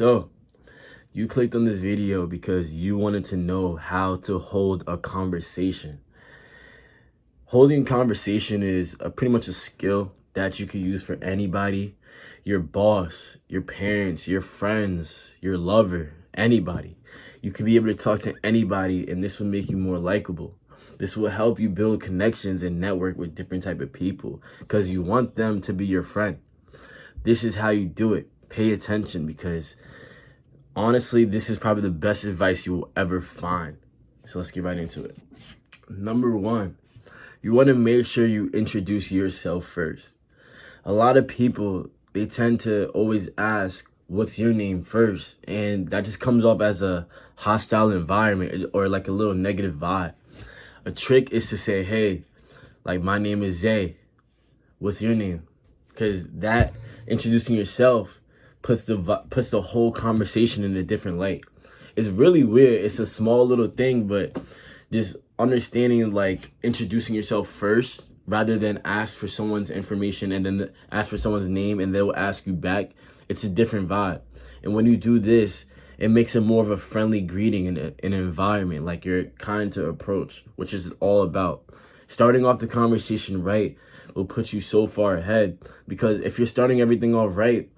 So, you clicked on this video because you wanted to know how to hold a conversation. Holding conversation is pretty much a skill that you can use for anybody, your boss, your parents, your friends, your lover, anybody. You can be able to talk to anybody, and this will make you more likable. This will help you build connections and network with different type of people because you want them to be your friend. This is how you do it. Pay attention, because honestly, this is probably the best advice you will ever find. So let's get right into it. Number one, you want to make sure you introduce yourself first. A lot of people, they tend to always ask, what's your name first? And that just comes off as a hostile environment or like a little negative vibe. A trick is to say, hey, like, my name is Zay. What's your name? Because that introducing yourself puts the whole conversation in a different light. It's really weird. It's a small little thing, but just understanding, like, introducing yourself first rather than ask for someone's information and then ask for someone's name and they'll ask you back. It's a different vibe. And when you do this, it makes it more of a friendly greeting in an environment, like you're kind to approach, which is all about. Starting off the conversation right will put you so far ahead, because if you're starting everything off right,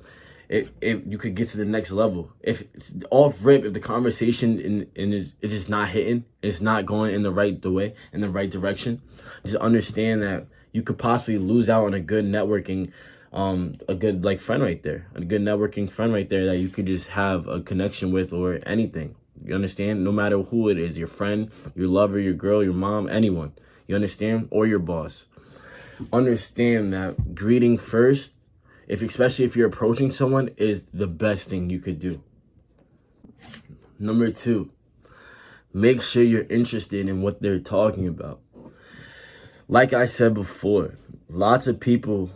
you could get to the next level. If it's off rip, if the conversation it's just not hitting, it's not going in the right direction, just understand that you could possibly lose out on a good networking, a good friend right there, a good networking friend right there that you could just have a connection with, or anything. You understand? No matter who it is, your friend, your lover, your girl, your mom, anyone. You understand? Or your boss. Understand that greeting first, especially if you're approaching someone, is the best thing you could do. Number two, make sure you're interested in what they're talking about. Like I said before, lots of people,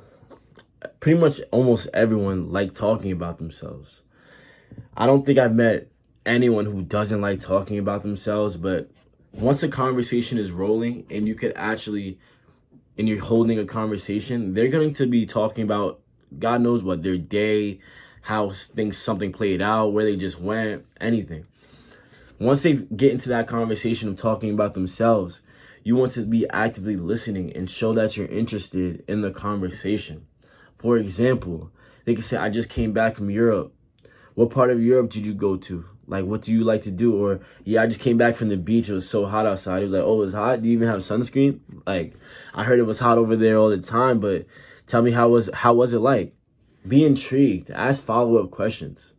pretty much almost everyone, like talking about themselves. I don't think I've met anyone who doesn't like talking about themselves, but once a conversation is rolling and you're holding a conversation, they're going to be talking about God knows what, their day, how something played out, where they just went, anything. Once they get into that conversation of talking about themselves, you want to be actively listening and show that you're interested in the conversation. For example, they can say, I just came back from Europe. What part of Europe did you go to? Like, what do you like to do? Or, yeah, I just came back from the beach. It was so hot outside. It was like, oh, it's hot? Do you even have sunscreen? Like, I heard it was hot over there all the time, but tell me, how was it like? Be intrigued. Ask follow-up questions.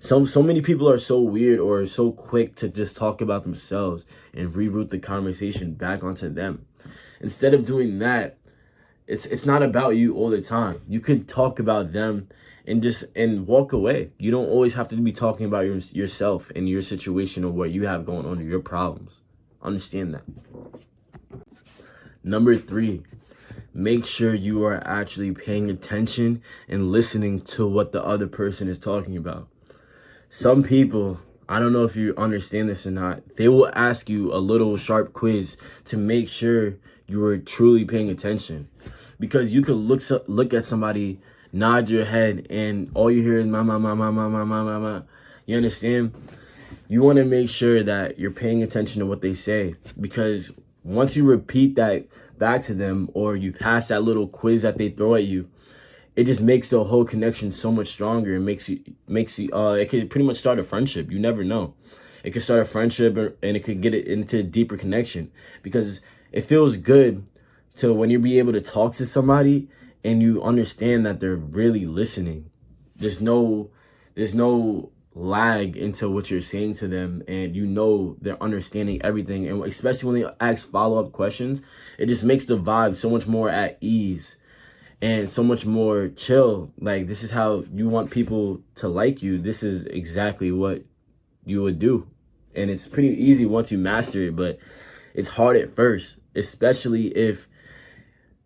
So many people are so weird or so quick to just talk about themselves and reroute the conversation back onto them. Instead of doing that, it's not about you all the time. You could talk about them and walk away. You don't always have to be talking about yourself and your situation or what you have going on or your problems. Understand that. Number three, make sure you are actually paying attention and listening to what the other person is talking about. Some people, I don't know if you understand this or not, they will ask you a little sharp quiz to make sure you are truly paying attention. Because you could look at somebody, nod your head, and all you hear is ma. You understand? You want to make sure that you're paying attention to what they say, because once you repeat that back to them, or you pass that little quiz that they throw at you, it just makes the whole connection so much stronger. It makes you it could pretty much start a friendship. You never know. It could start a friendship, and it could get it into a deeper connection, because it feels good to when you be able to talk to somebody and you understand that they're really listening. There's no lag into what you're saying to them, and you know they're understanding everything. And especially when they ask follow-up questions, it just makes the vibe so much more at ease and so much more chill. Like, this is how you want people to like you. This is exactly what you would do. And it's pretty easy once you master it, but it's hard at first, especially if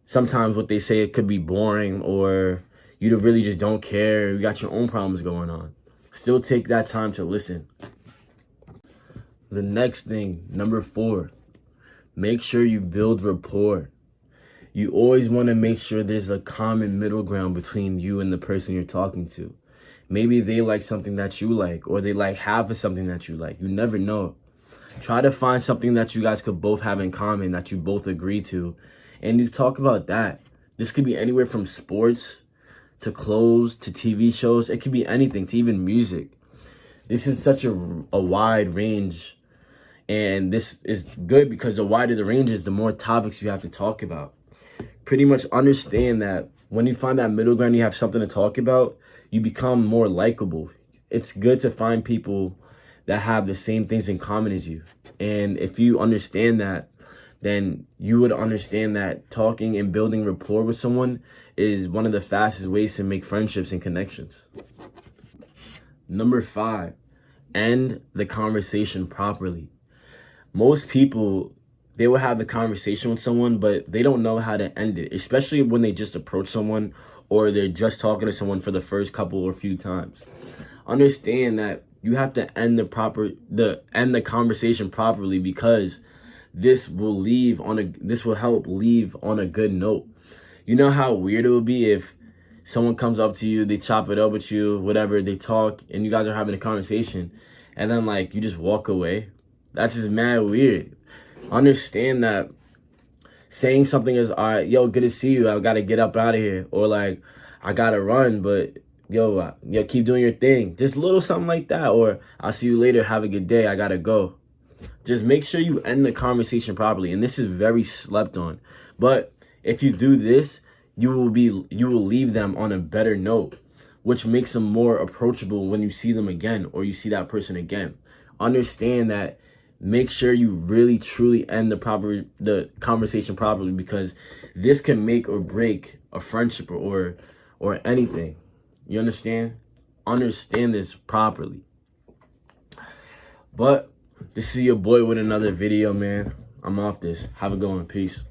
sometimes what they say, it could be boring, or you really just don't care. You got your own problems going on. Still take that time to listen. The next thing, number 4, make sure you build rapport. You always want to make sure there's a common middle ground between you and the person you're talking to. Maybe they like something that you like, or they like half of something that you like. You never know. Try to find something that you guys could both have in common, that you both agree to, and you talk about that. This could be anywhere from sports to clothes to TV shows. It could be anything, to even music. This is such a wide range, and this is good because the wider the range is, the more topics you have to talk about. Pretty much understand that when you find that middle ground, you have something to talk about, you become more likable. It's good to find people that have the same things in common as you. And if you understand that, then you would understand that talking and building rapport with someone is one of the fastest ways to make friendships and connections. Number 5, end the conversation properly. Most people, they will have the conversation with someone, but they don't know how to end it, especially when they just approach someone or they're just talking to someone for the first couple or few times. Understand that you have to end the conversation properly, because this will help leave on a good note. You know how weird it would be if someone comes up to you, they chop it up with you, whatever, they talk, and you guys are having a conversation, and then like you just walk away? That's just mad weird. Understand that saying something is, all right, yo, good to see you, I gotta get up out of here, or like, I gotta run, but yo, keep doing your thing. Just little something like that, or I'll see you later, have a good day, I gotta go. Just make sure you end the conversation properly, and this is very slept on. But if you do this, you will leave them on a better note, which makes them more approachable when you see them again, or you see that person again. Understand that. Make sure you really truly end the conversation properly, because this can make or break a friendship or anything. You understand? Understand this properly. But this is your boy with another video, man. I'm off this. Have a good one. Peace.